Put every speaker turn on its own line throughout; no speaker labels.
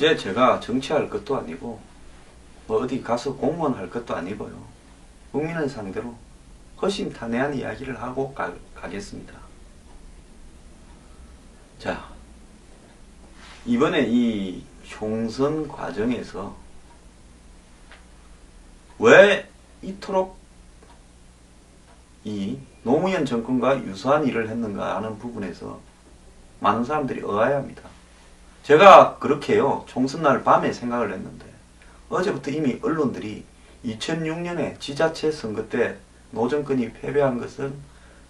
이제 제가 정치할 것도 아니고 뭐 어디 가서 공무원 할 것도 아니고요. 국민을 상대로 허심탄회한 이야기를 하고 가겠습니다. 자, 이번에 이 총선 과정에서 왜 이토록 이 노무현 정권과 유사한 일을 했는가 하는 부분에서 많은 사람들이 의아해합니다. 제가 그렇게요, 총선날 밤에 생각을 했는데 어제부터 이미 언론들이 2006년에 지자체 선거 때 노정권이 패배한 것은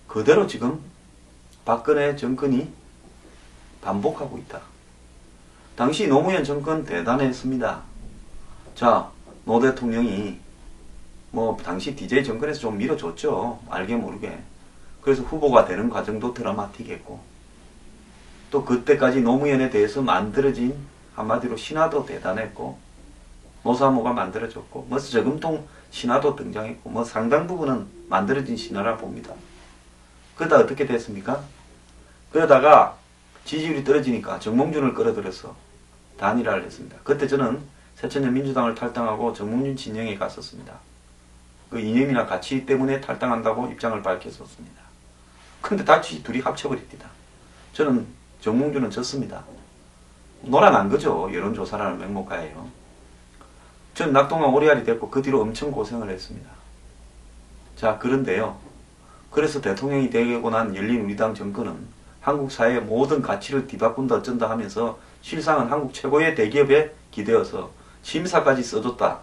그대로 지금 박근혜 정권이 반복하고 있다. 당시 노무현 정권 대단했습니다. 자, 노 대통령이 뭐 당시 DJ 정권에서 좀 밀어줬죠. 알게 모르게. 그래서 후보가 되는 과정도 드라마틱했고, 또 그때까지 노무현에 대해서 만들어진 한마디로 신화도 대단했고, 노사모가 만들어졌고, 뭐 저금통 신화도 등장했고, 뭐 상당 부분은 만들어진 신화라 봅니다. 그러다 어떻게 됐습니까? 그러다가 지지율이 떨어지니까 정몽준을 끌어들여서 단일화를 했습니다. 그때 저는 새천년 민주당을 탈당하고 정몽준 진영에 갔었습니다. 그 이념이나 가치 때문에 탈당한다고 입장을 밝혔었습니다. 근데 다시 둘이 합쳐버립니다. 저는 정몽준은 졌습니다. 놀아난 거죠. 여론조사라는 명목하에요. 저는 낙동강 오리알이 됐고 그 뒤로 엄청 고생을 했습니다. 자, 그런데요. 그래서 대통령이 되고 난 열린우리당 정권은 한국 사회의 모든 가치를 뒤바꾼다 어쩐다 하면서 실상은 한국 최고의 대기업에 기대어서 심사까지 써줬다.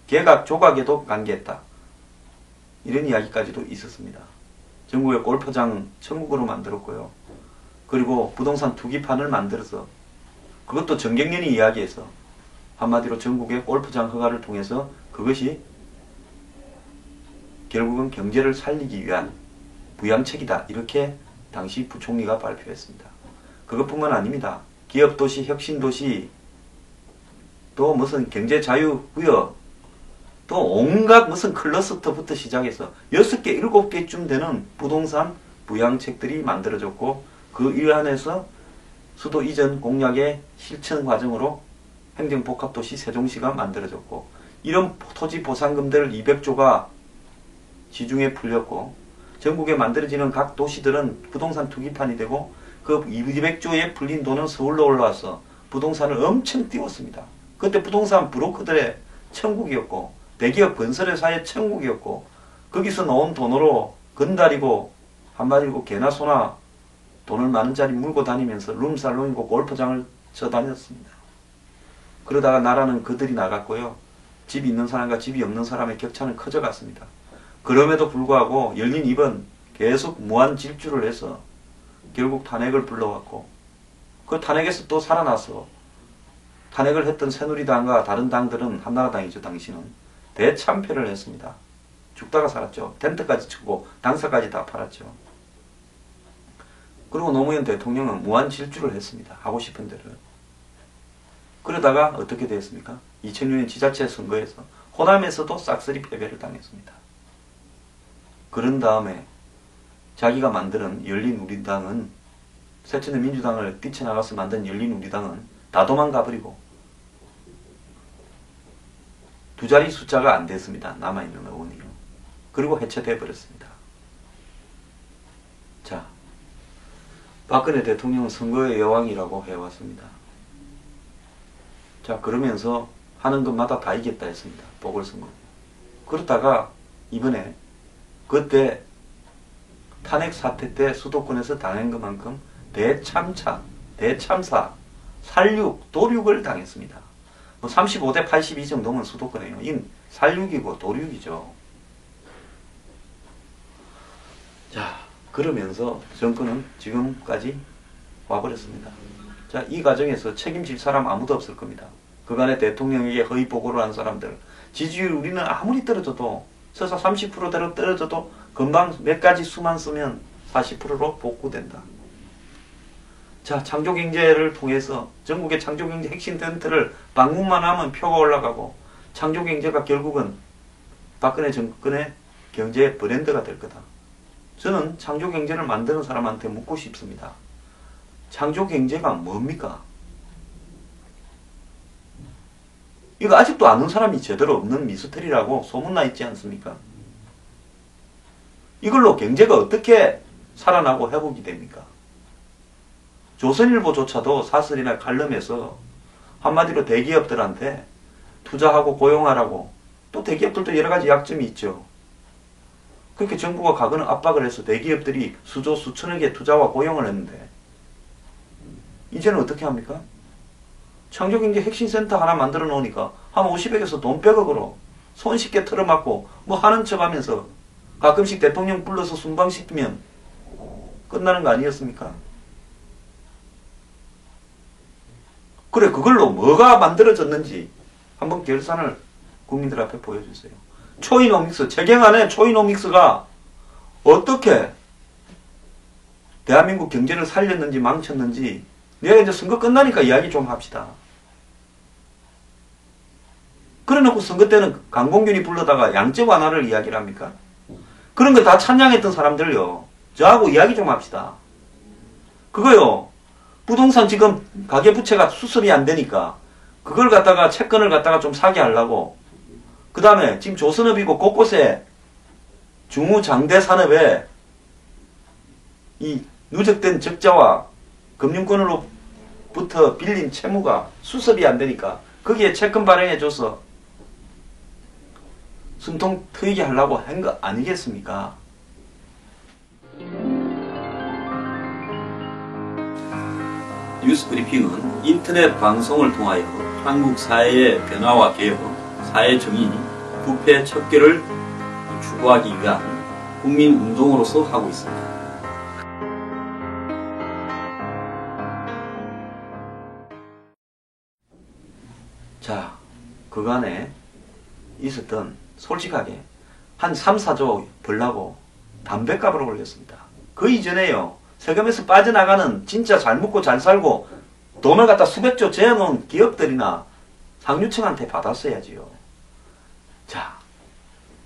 개각 조각에도 관계했다. 이런 이야기까지도 있었습니다. 전국의 골프장 천국으로 만들었고요. 그리고 부동산 투기판을 만들어서 그것도 정경련이 이야기해서 한마디로 전국의 골프장 허가를 통해서 그것이 결국은 경제를 살리기 위한 부양책이다. 이렇게 당시 부총리가 발표했습니다. 그것뿐만 아닙니다. 기업도시, 혁신도시, 또 무슨 경제자유구역, 또 온갖 무슨 클러스터부터 시작해서 6개, 7개쯤 되는 부동산 부양책들이 만들어졌고, 그 일환에서 수도 이전 공약의 실천 과정으로 행정복합도시 세종시가 만들어졌고, 이런 토지 보상금들 200조가 지중해 풀렸고, 전국에 만들어지는 각 도시들은 부동산 투기판이 되고, 그 200조에 풀린 돈은 서울로 올라와서 부동산을 엄청 띄웠습니다. 그때 부동산 브로커들의 천국이었고, 대기업 건설회사의 천국이었고, 거기서 나온 돈으로 건달이고 한마디로 개나 소나 돈을 많은 자리 물고 다니면서 룸살롱이고 골프장을 쳐 다녔습니다. 그러다가 나라는 그들이 나갔고요. 집이 있는 사람과 집이 없는 사람의 격차는 커져갔습니다. 그럼에도 불구하고 열린 입은 계속 무한 질주를 해서 결국 탄핵을 불러왔고, 그 탄핵에서 또 살아나서 탄핵을 했던 새누리당과 다른 당들은, 한나라당이죠 당시는, 대참패를 했습니다. 죽다가 살았죠. 텐트까지 치고 당사까지 다 팔았죠. 그리고 노무현 대통령은 무한 질주를 했습니다. 하고 싶은 대로. 그러다가 어떻게 됐습니까? 2006년 지자체 선거에서 호남에서도 싹쓸이 패배를 당했습니다. 그런 다음에 자기가 만드는 열린우리당은, 새천년 민주당을 뛰쳐나가서 만든 열린우리당은 다 도망가버리고 두 자리 숫자가 안 됐습니다. 남아있는 의원이요. 그리고 해체돼 버렸습니다. 자, 박근혜 대통령은 선거의 여왕이라고 해왔습니다. 자, 그러면서 하는 것마다 다 이겼다 했습니다. 보궐선거. 그러다가 이번에 그때 탄핵 사태 때 수도권에서 당한 것만큼 대참사, 살육, 도륙을 당했습니다. 뭐 35대 82 정도면 수도권이에요. 이 살육이고 도륙이죠. 자, 그러면서 정권은 지금까지 와버렸습니다. 자, 이 과정에서 책임질 사람 아무도 없을 겁니다. 그간에 대통령에게 허위 보고를 한 사람들, 지지율 우리는 아무리 떨어져도, 서서 30%대로 떨어져도 금방 몇 가지 수만 쓰면 40%로 복구된다. 자, 창조경제를 통해서 전국의 창조경제 핵심 텐트를 방문만 하면 표가 올라가고, 창조경제가 결국은 박근혜 정권의 경제 브랜드가 될 거다. 저는 창조경제를 만드는 사람한테 묻고 싶습니다. 창조경제가 뭡니까? 이거 아직도 아는 사람이 제대로 없는 미스터리라고 소문나 있지 않습니까? 이걸로 경제가 어떻게 살아나고 회복이 됩니까? 조선일보조차도 사설이나 칼럼에서 한마디로 대기업들한테 투자하고 고용하라고, 또 대기업들도 여러 가지 약점이 있죠. 그렇게 정부가 가거는 압박을 해서 대기업들이 수조 수천억의 투자와 고용을 했는데 이제는 어떻게 합니까? 창조경제 핵심센터 하나 만들어 놓으니까 한 50억에서 돈 100억으로 손쉽게 털어맞고 뭐 하는 척 하면서 가끔씩 대통령 불러서 순방시키면 끝나는 거 아니었습니까? 그래, 그걸로 뭐가 만들어졌는지 한번 결산을 국민들 앞에 보여주세요. 초이노믹스, 재경안의 초이노믹스가 어떻게 대한민국 경제를 살렸는지 망쳤는지 내가 이제 선거 끝나니까 이야기 좀 합시다. 그래놓고 선거 때는 강공균이 불러다가 양적 완화를 이야기를 합니까? 그런 거 다 찬양했던 사람들요. 저하고 이야기 좀 합시다. 그거요. 부동산 지금 가계부채가 수습이 안 되니까 그걸 갖다가 채권을 갖다가 좀 사게 하려고, 그 다음에 지금 조선업이고 곳곳에 중후장대 산업에 이 누적된 적자와 금융권으로부터 빌린 채무가 수습이 안 되니까 거기에 채권 발행해줘서 숨통 트이게 하려고 한 거 아니겠습니까? 뉴스 브리핑은 인터넷 방송을 통하여 한국 사회의 변화와 개혁, 사회 정의, 부패 척결을 추구하기 위한 국민운동으로서 하고 있습니다. 자, 그간에 있었던 솔직하게 한 3, 4조 벌라고 담뱃값을 올렸습니다. 그 이전에요. 세금에서 빠져나가는 진짜 잘 먹고 잘 살고 돈을 갖다 수백조 재어놓은 기업들이나 상류층한테 받았어야지요. 자,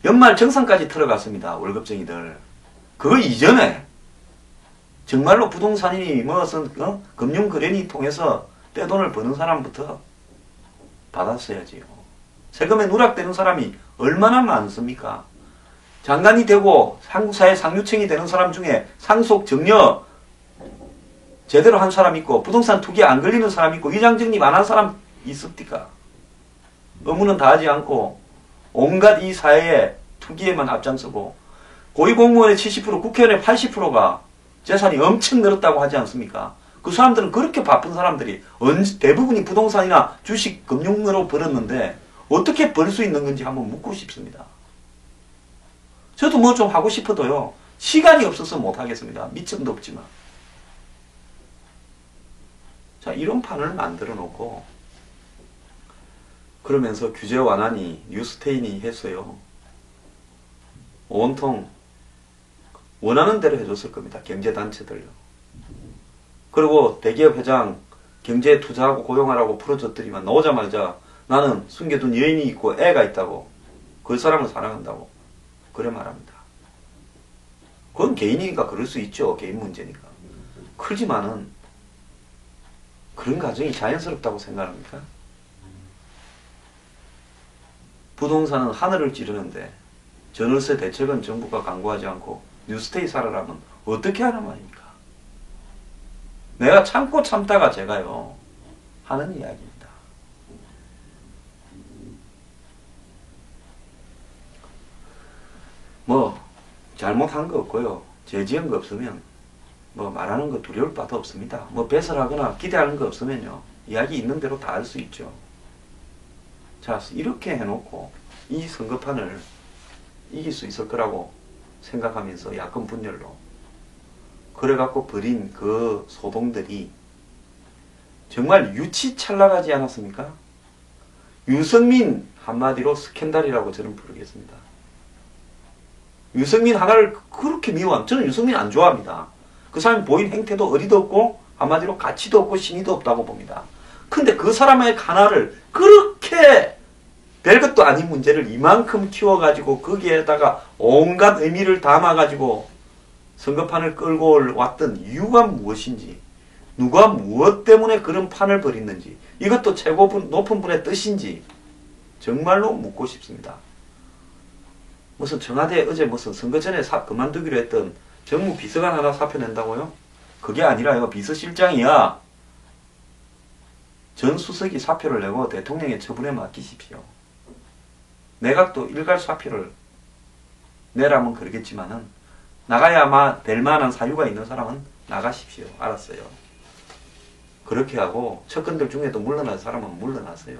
연말 정산까지 들어갔습니다. 월급쟁이들. 그거 이전에 정말로 부동산이니 무슨 금융거래니 통해서 떼돈을 버는 사람부터 받았어야지요. 세금에 누락되는 사람이 얼마나 많습니까? 장관이 되고 한국사회 상류층이 되는 사람 중에 상속 정려 제대로 한 사람 있고 부동산 투기에 안 걸리는 사람 있고 위장 정립 안 한 사람 있습니까? 의무는 다하지 않고 온갖 이 사회에 투기에만 앞장서고 고위공무원의 70%, 국회의원의 80%가 재산이 엄청 늘었다고 하지 않습니까? 그 사람들은 그렇게 바쁜 사람들이 대부분이 부동산이나 주식, 금융으로 벌었는데 어떻게 벌 수 있는 건지 한번 묻고 싶습니다. 저도 뭐 좀 하고 싶어도요. 시간이 없어서 못 하겠습니다. 미천도 없지만. 자, 이런 판을 만들어 놓고 그러면서 규제 완화니 뉴스테이니 했어요. 온통 원하는 대로 해줬을 겁니다. 경제단체들요. 그리고 대기업 회장 경제에 투자하고 고용하라고 풀어줬더니만 나오자마자 나는 숨겨둔 여인이 있고 애가 있다고, 그 사람을 사랑한다고 그래 말합니다. 그건 개인이니까 그럴 수 있죠. 개인 문제니까. 크지만은 그런 가정이 자연스럽다고 생각합니까? 부동산은 하늘을 찌르는데 전월세 대책은 정부가 강구하지 않고 뉴스테이 살아라면 어떻게 하란 말입니까? 내가 참고 참다가 제가요 하는 이야기입니다. 뭐 잘못한 거 없고요. 죄 지은 거 없으면 뭐 말하는 거 두려울 바도 없습니다. 뭐 배설하거나 기대하는 거 없으면요 이야기 있는 대로 다 할 수 있죠. 자, 이렇게 해놓고 이 선거판을 이길 수 있을 거라고 생각하면서 야권 분열로 그래갖고 벌인 그 소동들이 정말 유치찬란하지 않았습니까? 유승민 한마디로 스캔들이라고 저는 부르겠습니다. 유승민 하나를 그렇게 미워함. 저는 유승민 안 좋아합니다. 그 사람이 보인 행태도 어리도 없고 한마디로 가치도 없고 신의도 없다고 봅니다. 근데 그 사람의 하나를 그렇게 별것도 아닌 문제를 이만큼 키워가지고 거기에다가 온갖 의미를 담아가지고 선거판을 끌고 왔던 이유가 무엇인지, 누가 무엇 때문에 그런 판을 벌였는지, 이것도 최고 높은 분의 뜻인지 정말로 묻고 싶습니다. 무슨 청와대 어제 무슨 선거 전에 그만두기로 했던 정무 비서관 하나 사표 낸다고요? 그게 아니라요. 비서실장이야. 전 수석이 사표를 내고 대통령의 처분에 맡기십시오. 내각도 일괄 사표를 내라면 그러겠지만은 나가야만 될 만한 사유가 있는 사람은 나가십시오. 알았어요. 그렇게 하고 측근들 중에도 물러날 사람은 물러나세요.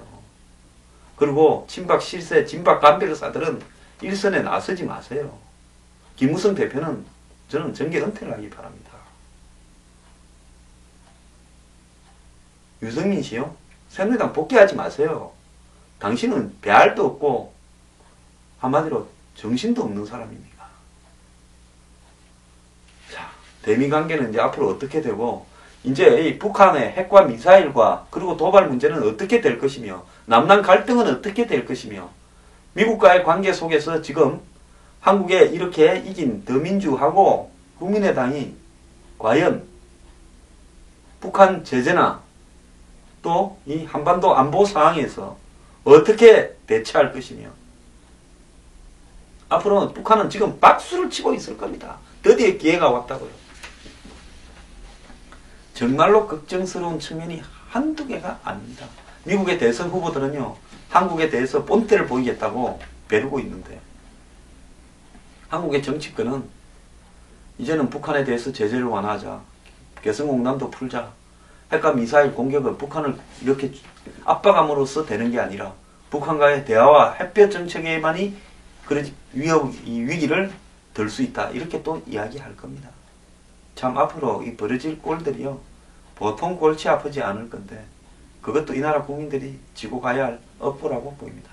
그리고 친박 실세, 진박 간별사들은 일선에 나서지 마세요. 김무성 대표는 저는 정계 은퇴를 하기 바랍니다. 유승민 씨요? 새누리당 복귀하지 마세요. 당신은 배알도 없고 한마디로 정신도 없는 사람입니다. 자, 대미 관계는 이제 앞으로 어떻게 되고 이제 이 북한의 핵과 미사일과 그리고 도발 문제는 어떻게 될 것이며 남남 갈등은 어떻게 될 것이며 미국과의 관계 속에서 지금 한국에 이렇게 이긴 더민주하고 국민의당이 과연 북한 제재나 또 이 한반도 안보 상황에서 어떻게 대처할 것이며 앞으로는 북한은 지금 박수를 치고 있을 겁니다. 드디어 기회가 왔다고요. 정말로 걱정스러운 측면이 한두 개가 아닙니다. 미국의 대선 후보들은요. 한국에 대해서 본때를 보이겠다고 벼르고 있는데 한국의 정치권은 이제는 북한에 대해서 제재를 완화하자. 개성공단도 풀자. 핵과 미사일 공격은 북한을 이렇게 압박함으로써 되는 게 아니라 북한과의 대화와 햇볕 정책에만이 이 위기를 덜 수 있다. 이렇게 또 이야기할 겁니다. 참 앞으로 이 벌어질 꼴들이요. 보통 골치 아프지 않을 건데 그것도 이 나라 국민들이 지고 가야 할 업보라고 보입니다.